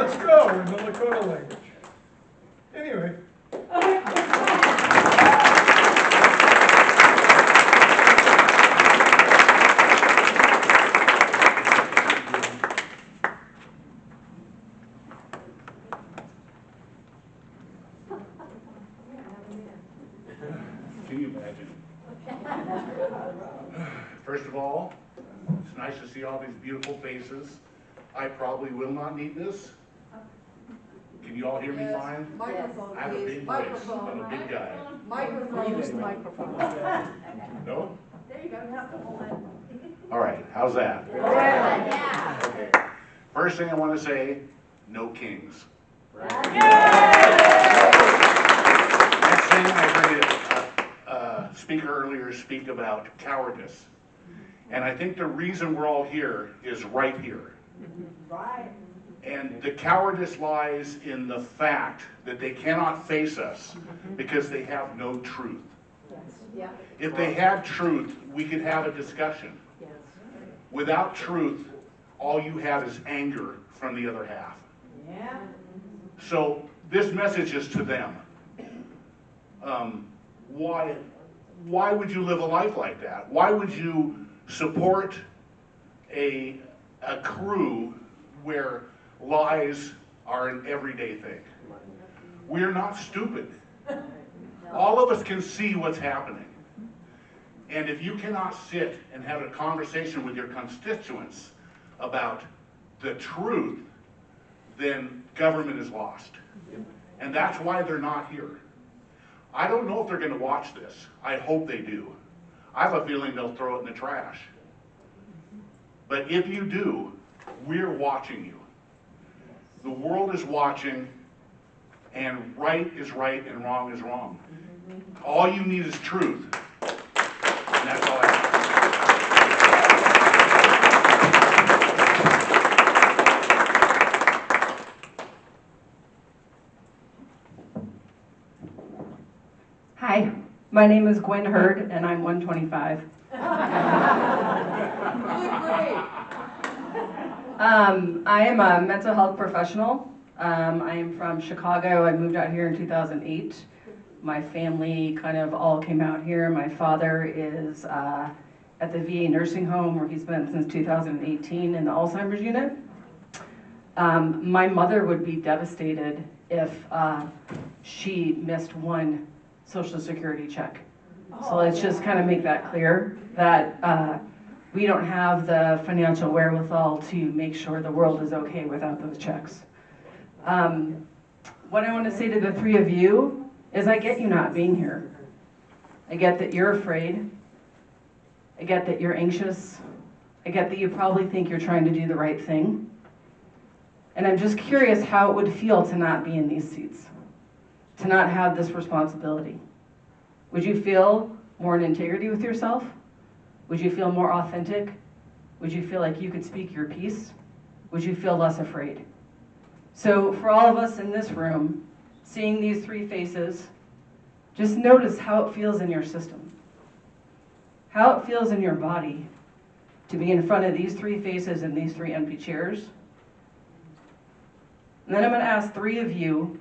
Let's go in the Lakota language. Anyway. Can you imagine? First of all, it's nice to see all these beautiful faces. I probably will not need this. Can you all hear me fine? Microphone, I have a big voice. I'm a big guy. Microphone. Use the microphone. No? There you go. You have to hold it. All right, how's that? Yeah. Okay. First thing I want to say, no kings. Next thing, I heard a speaker earlier speak about cowardice. And I think the reason we're all here is right here. Right. And the cowardice lies in the fact that they cannot face us because they have no truth. Yeah. If they had truth, we could have a discussion. Without truth, all you have is anger from the other half. Yeah. So this message is to them. Why would you live a life like that? Why would you support a crew where lies are an everyday thing? We're not stupid. All of us can see what's happening. And if you cannot sit and have a conversation with your constituents about the truth, then government is lost. And that's why they're not here. I don't know if they're going to watch this. I hope they do. I have a feeling they'll throw it in the trash. But if you do, we're watching you. The world is watching, and right is right and wrong is wrong. All you need is truth. And that's all I have. Hi, my name is Gwen Hurd, and I'm 125. I am a mental health professional. I am from Chicago. I moved out here in 2008. My family kind of all came out here. My father is at the VA nursing home where he's been since 2018 in the Alzheimer's unit. My mother would be devastated if she missed one Social Security check. So let's just kind of make that clear that we don't have the financial wherewithal to make sure the world is okay without those checks. What I want to say to the three of you is I get you not being here. I get that you're afraid. I get that you're anxious. I get that you probably think you're trying to do the right thing. And I'm just curious how it would feel to not be in these seats, to not have this responsibility. Would you feel more in integrity with yourself? Would you feel more authentic? Would you feel like you could speak your piece? Would you feel less afraid? So for all of us in this room, seeing these three faces, just notice how it feels in your system, how it feels in your body to be in front of these three faces and these three empty chairs. And then I'm going to ask three of you,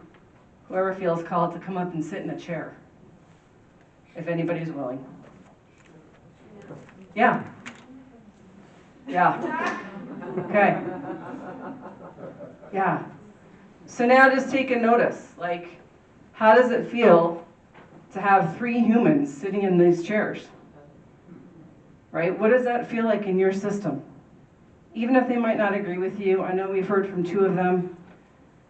whoever feels called, to come up and sit in a chair, if anybody's willing. Yeah. Yeah. Okay. Yeah. So now just take a notice, like, how does it feel to have three humans sitting in these chairs? Right? What does that feel like in your system? Even if they might not agree with you, I know we've heard from two of them,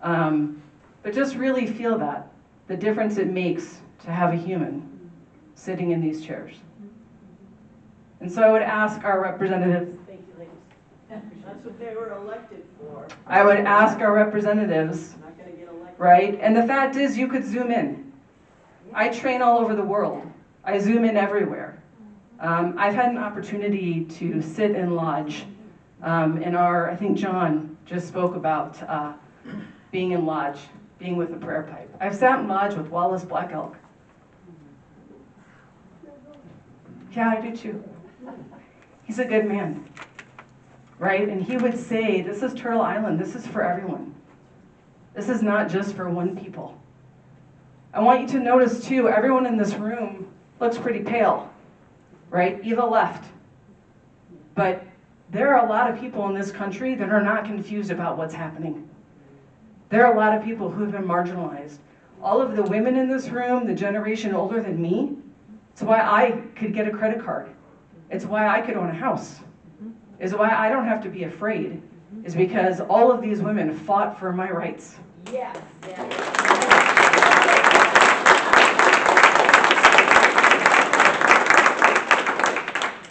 but just really feel that, the difference it makes to have a human sitting in these chairs. And so I would ask our representatives, thank you ladies. That's what they were elected for. I would ask our representatives, Not gonna get elected. right? And the fact is you could zoom in. I train all over the world. I zoom in everywhere. I've had an opportunity to sit in lodge in our, I think John just spoke about being in lodge, being with the prayer pipe. I've sat in lodge with Wallace Black Elk. Yeah, I do too. He's a good man, right? And he would say, this is Turtle Island, this is for everyone. This is not just for one people. I want you to notice too, everyone in this room looks pretty pale, right? Eva left. But there are a lot of people in this country that are not confused about what's happening. There are a lot of people who have been marginalized. All of the women in this room, the generation older than me, it's why I could get a credit card. It's why I could own a house. It's why I don't have to be afraid. Is because all of these women fought for my rights. Yes.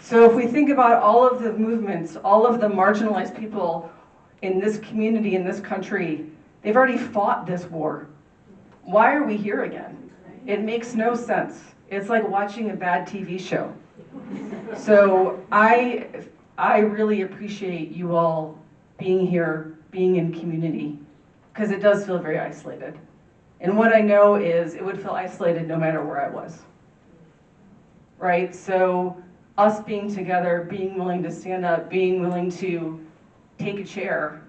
So if we think about all of the movements, all of the marginalized people in this community, in this country, they've already fought this war. Why are we here again? It makes no sense. It's like watching a bad TV show. So I really appreciate you all being here, being in community, because it does feel very isolated. And what I know is it would feel isolated no matter where I was. Right? So us being together, being willing to stand up, being willing to take a chair,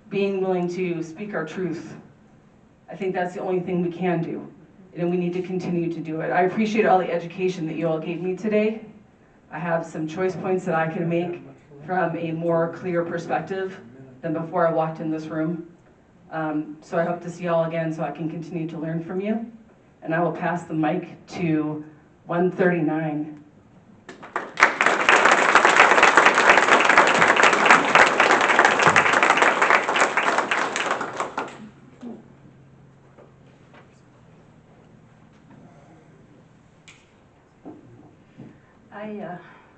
being willing to speak our truth, I think that's the only thing we can do. And we need to continue to do it. I appreciate all the education that you all gave me today. I have some choice points that I can make from a more clear perspective than before I walked in this room. So I hope to see you all again so I can continue to learn from you. And I will pass the mic to 139.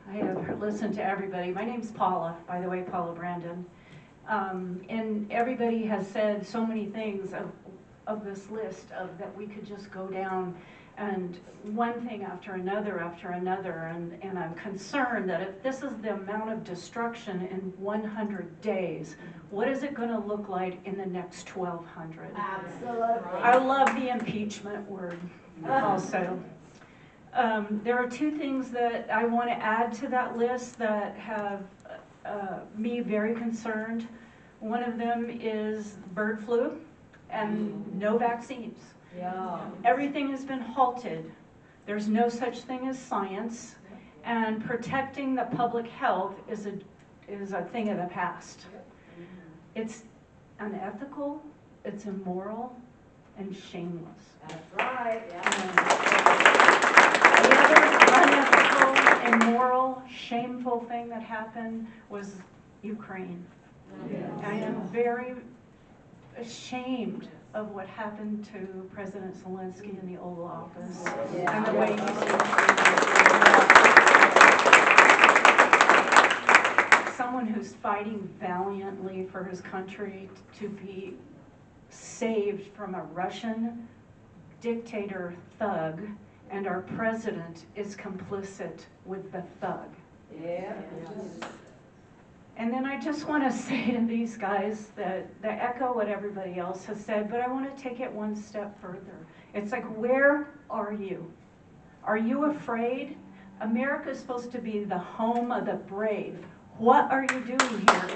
I have listened to everybody. My name's Paula, by the way, Paula Brandon. And everybody has said so many things of this list of that we could just go down and one thing after another, and I'm concerned that if this is the amount of destruction in 100 days, what is it going to look like in the next 1,200? Absolutely. I love the impeachment word also. There are two things that I want to add to that list that have me very concerned. One of them is bird flu and no vaccines. Yeah. Everything has been halted. There's no such thing as science, and protecting the public health is a thing of the past. It's unethical, it's immoral, and shameless. That's right. The other unethical, immoral, shameful thing that happened was Ukraine. I am very ashamed of what happened to President Celeste in the Oval Office and the way he someone who's fighting valiantly for his country to be saved from a Russian dictator thug, and our president is complicit with the thug. Yeah. And then I just want to say to these guys that echo what everybody else has said, but I want to take it one step further. It's like, where are you? Are you afraid? America is supposed to be the home of the brave. What are you doing here?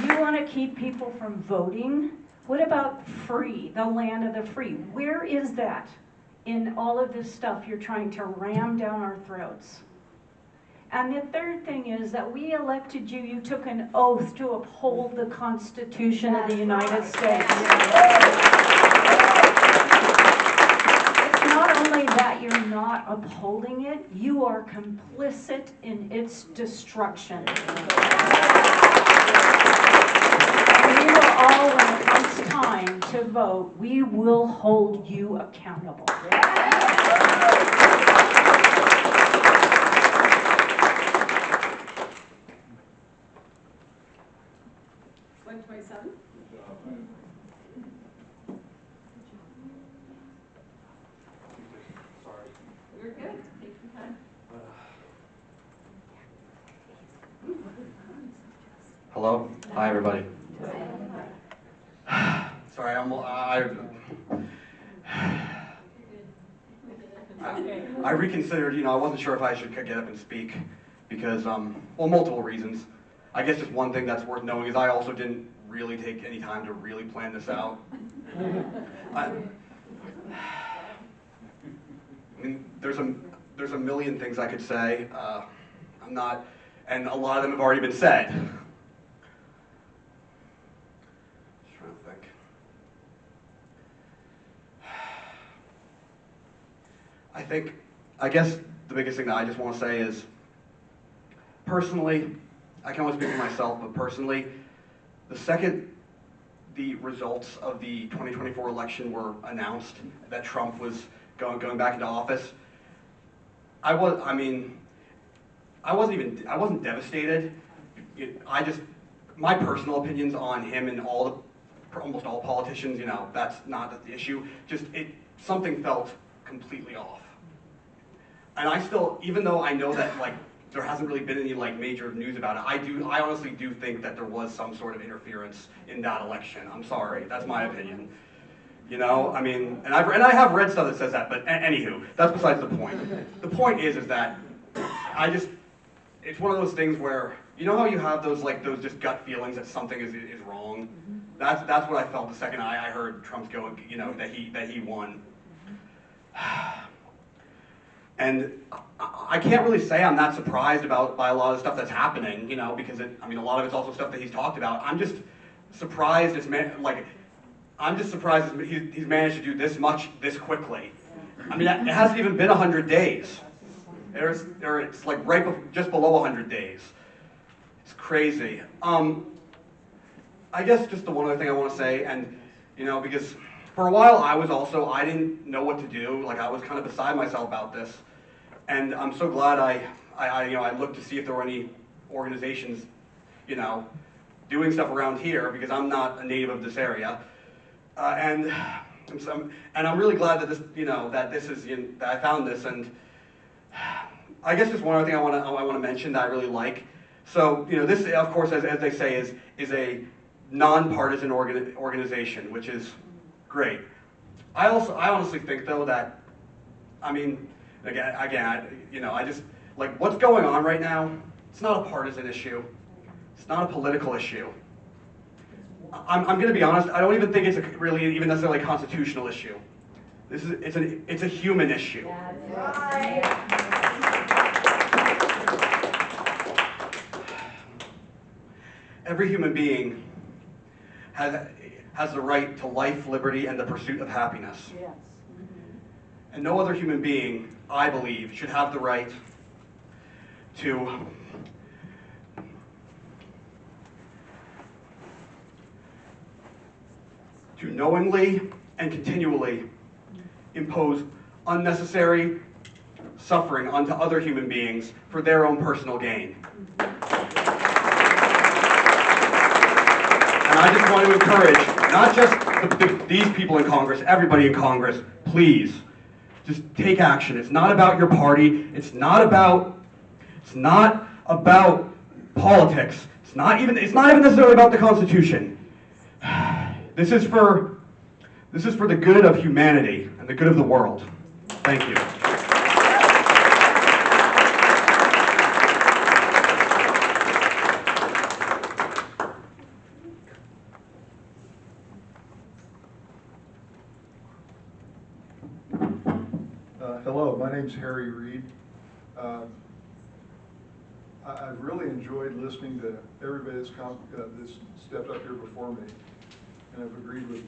You want to keep people from voting? What about free, the land of the free? Where is that in all of this stuff you're trying to ram down our throats? And the third thing is that we elected you, you took an oath to uphold the Constitution of the United States. It's not only that you're not upholding it, you are complicit in its destruction. And we will all, when it comes time to vote, we will hold you accountable. 127. Sorry. You're good. Take your time. Hello? Hi, everybody. Sorry, I reconsidered, I wasn't sure if I should get up and speak because, well, multiple reasons. I guess just one thing that's worth knowing is I also didn't really take any time to really plan this out. I mean, there's a million things I could say. I'm not, and a lot of them have already been said. Just trying to think. I guess the biggest thing that I just want to say is, personally, I can only speak for myself, but personally, the second the results of the 2024 election were announced, that Trump was going back into office, I wasn't devastated. My personal opinions on him and almost all politicians, that's not the issue. Something felt completely off. And I still, even though I know that there hasn't really been any major news about it, I honestly do think that there was some sort of interference in that election. I'm sorry, that's my opinion. And I have read stuff that says that, but anywho, that's besides the point. The point is that it's one of those things where, how you have those just gut feelings that something is wrong? That's what I felt the second I heard Trump's going, that he won. And I can't really say I'm not surprised by a lot of stuff that's happening, because a lot of it's also stuff that he's talked about. I'm just surprised he's managed to do this much this quickly. It hasn't even been 100 days. It's just below 100 days. It's crazy. I guess just the one other thing I want to say, and because for a while I didn't know what to do. I was kind of beside myself about this. And I'm so glad I looked to see if there were any organizations, doing stuff around here, because I'm not a native of this area. And I'm really glad that that I found this. And I guess just one other thing I want to mention that I really like. So this, of course, as they say, is a nonpartisan organization, which is great. I honestly think though that, what's going on right now, it's not a partisan issue. It's not a political issue. I'm going to be honest, I don't even think it's really even necessarily a constitutional issue. It's a human issue. That's right. Every human being has the right to life, liberty, and the pursuit of happiness. Yes. And no other human being, I believe, should have the right to knowingly and continually impose unnecessary suffering onto other human beings for their own personal gain. And I just want to encourage, not just these people in Congress, everybody in Congress, please, just take action. It's not about your party. It's not about politics. It's not even necessarily about the Constitution. This is for the good of humanity and the good of the world. Thank you. Hello, my name's Harry Reed. I've really enjoyed listening to everybody that's stepped up here before me, and I've agreed with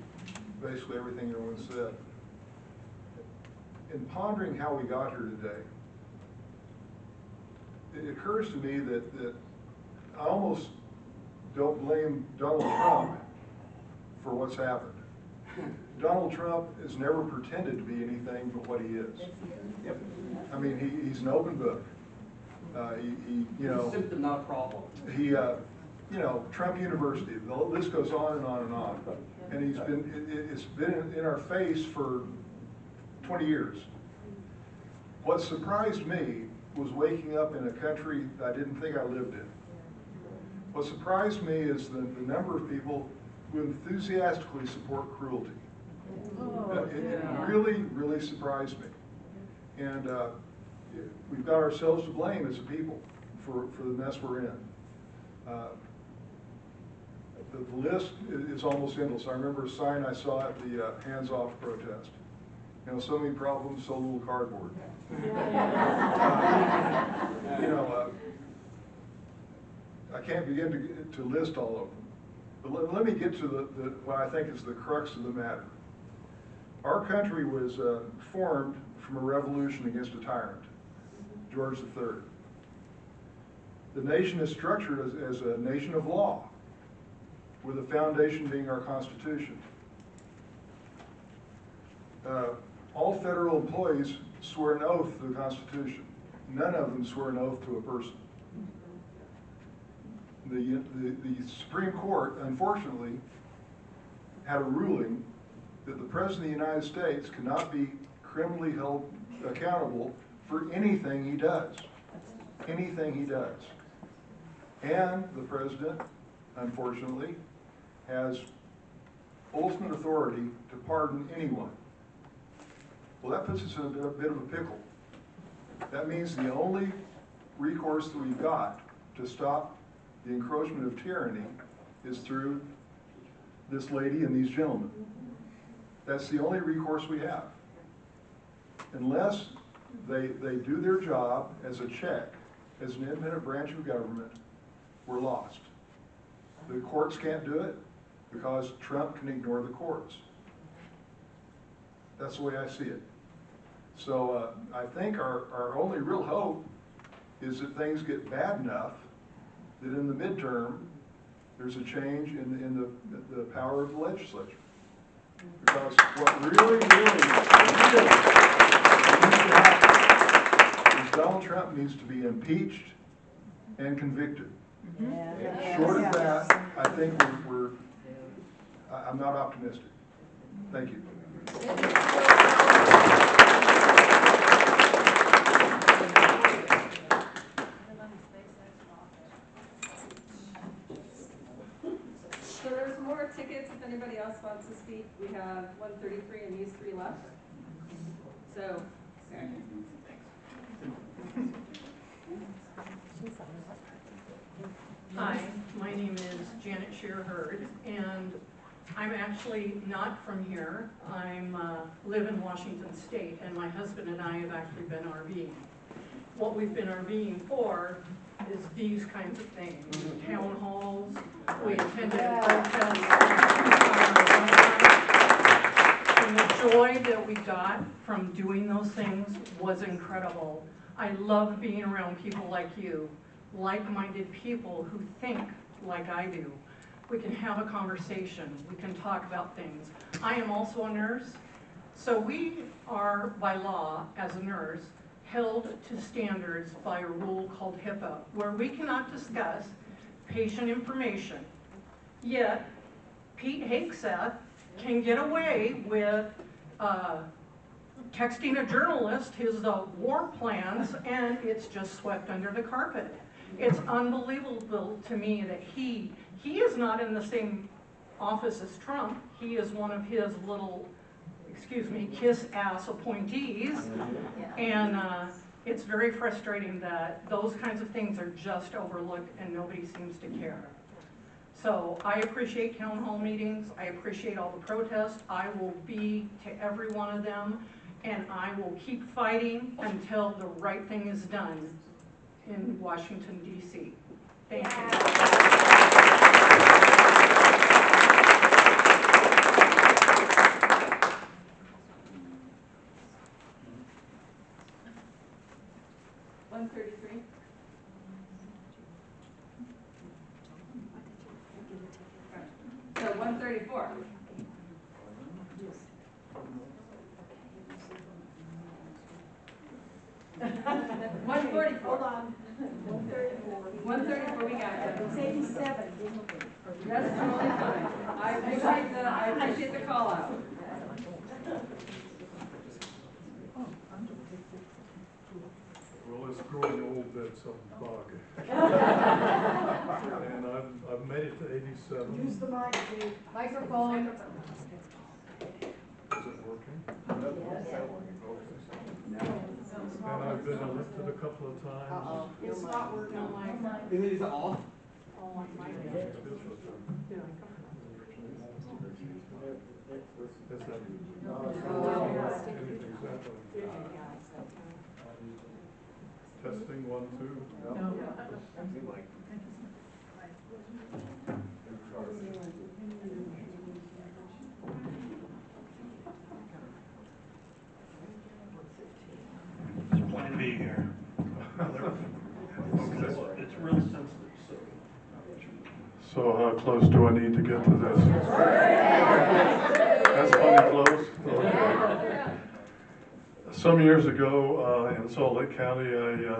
basically everything everyone said. In pondering how we got here today, it occurs to me that I almost don't blame Donald Trump for what's happened. Donald Trump has never pretended to be anything but what he is. Yep. He's an open book. Symptom, not a problem. Trump University, the list goes on and on and on. And it's been in our face for 20 years. What surprised me was waking up in a country I didn't think I lived in. What surprised me is the number of people who enthusiastically support cruelty. It really, really surprised me. And we've got ourselves to blame as a people for the mess we're in. The list is almost endless. I remember a sign I saw at the Hands Off protest. You know, so many problems, so little cardboard. You know, I can't begin to list all of them. But let me get to what I think is the crux of the matter. Our country was formed from a revolution against a tyrant, George III. The nation is structured as a nation of law, with the foundation being our Constitution. All federal employees swear an oath to the Constitution. None of them swear an oath to a person. The Supreme Court, unfortunately, had a ruling that the President of the United States cannot be criminally held accountable for anything he does. Anything he does. And the President, unfortunately, has ultimate authority to pardon anyone. Well, that puts us in a bit of a pickle. That means the only recourse that we've got to stop the encroachment of tyranny is through this lady and these gentlemen. That's the only recourse we have. Unless they do their job as a check, as an independent branch of government, we're lost. The courts can't do it because Trump can ignore the courts. That's the way I see it. So I think our only real hope is that things get bad enough that in the midterm there's a change in the power of the legislature. Because what really needs to happen is Donald Trump needs to be impeached and convicted. Yeah. Short of that, I think I'm not optimistic. Thank you. So there's more tickets if anybody else wants to speak. We have 133 and these 3 left. So, Hi, my name is Janet Shear-Hurd, and I'm actually not from here. I live in Washington State, and my husband and I have actually been RVing. What we've been RVing for is these kinds of things, town halls. We attended protests. And the joy that we got from doing those things was incredible. I love being around people like you, like-minded people who think like I do. We can have a conversation. We can talk about things. I am also a nurse, so we are, by law, as a nurse, held to standards by a rule called HIPAA, where we cannot discuss patient information. Yet, Pete Hakeseth can get away with texting a journalist his war plans, and it's just swept under the carpet. It's unbelievable to me that he is not in the same office as Trump. He is one of his little, excuse me, kiss-ass appointees. And it's very frustrating that those kinds of things are just overlooked and nobody seems to care. So I appreciate town hall meetings. I appreciate all the protests. I will be to every one of them, and I will keep fighting until the right thing is done in Washington, D.C. Thank you. 133. So 134. Hold on. 134, we got it. It's 87. That's totally fine. I appreciate the call out. Well, it's growing old, that's some bug. And I've made it to 87. Use the mic, please. Microphone. Is it working? Yes. Okay. No. And I've been elected a couple of times. It's not working on my. Is it off? Is that? Testing 1, 2. Plan B here. It's real sensitive, so. So how close do I need to get to this? That's funny close? Okay. Some years ago in Salt Lake County, I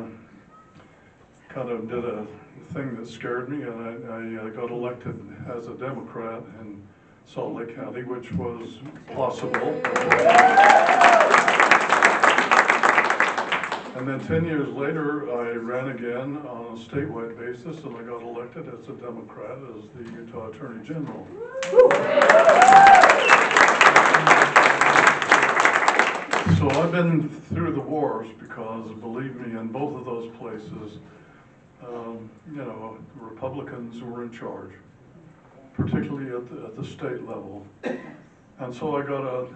kind of did a thing that scared me, and I got elected as a Democrat in Salt Lake County, which was possible. And then 10 years later, I ran again on a statewide basis, and I got elected as a Democrat as the Utah Attorney General. So I've been through the wars because, believe me, in both of those places, you know, Republicans were in charge, particularly at the state level. And so I got a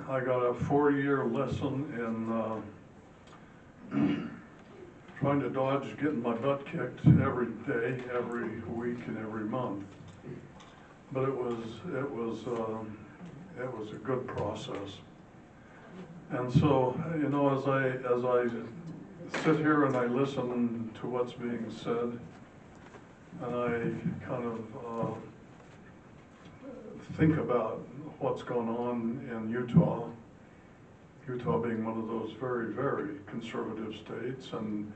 4-year lesson in trying to dodge getting my butt kicked every day, every week, and every month. But it was a good process. And so, you know, as I sit here and I listen to what's being said, and I kind of think about what's going on in Utah being one of those very, very conservative states, and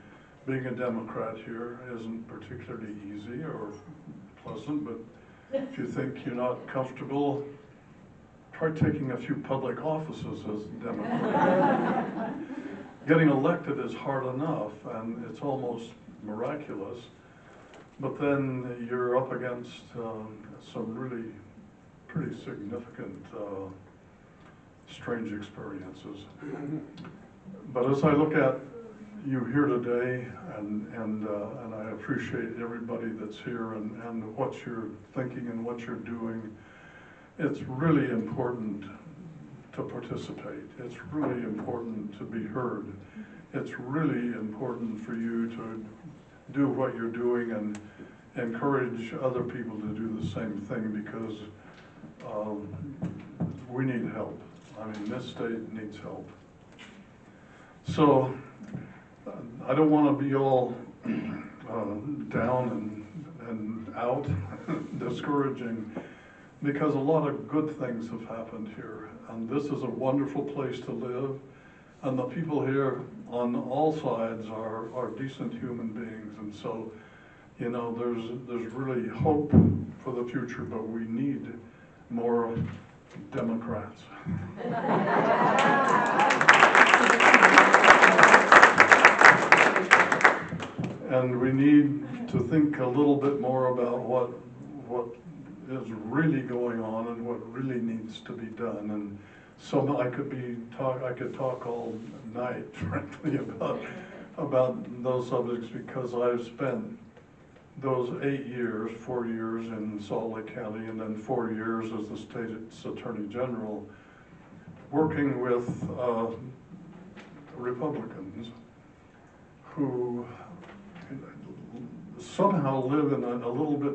being a Democrat here isn't particularly easy or pleasant, but if you think you're not comfortable, try taking a few public offices as a Democrat. Getting elected is hard enough, and it's almost miraculous, but then you're up against some really pretty significant strange experiences. But as I look at you here today, and I appreciate everybody that's here and what you're thinking and what you're doing, it's really important to participate. It's really important to be heard. It's really important for you to do what you're doing and encourage other people to do the same thing, because we need help. I mean, this state needs help. So I don't want to be all down and out, discouraging, because a lot of good things have happened here, and this is a wonderful place to live, and the people here on all sides are decent human beings, and so, you know, there's really hope for the future, but we need more Democrats. And we need to think a little bit more about what is really going on and what really needs to be done. And so I could talk all night, frankly, about those subjects, because I've spent those 8 years, 4 years in Salt Lake County, and then 4 years as the state's Attorney General, working with Republicans who somehow live in a little bit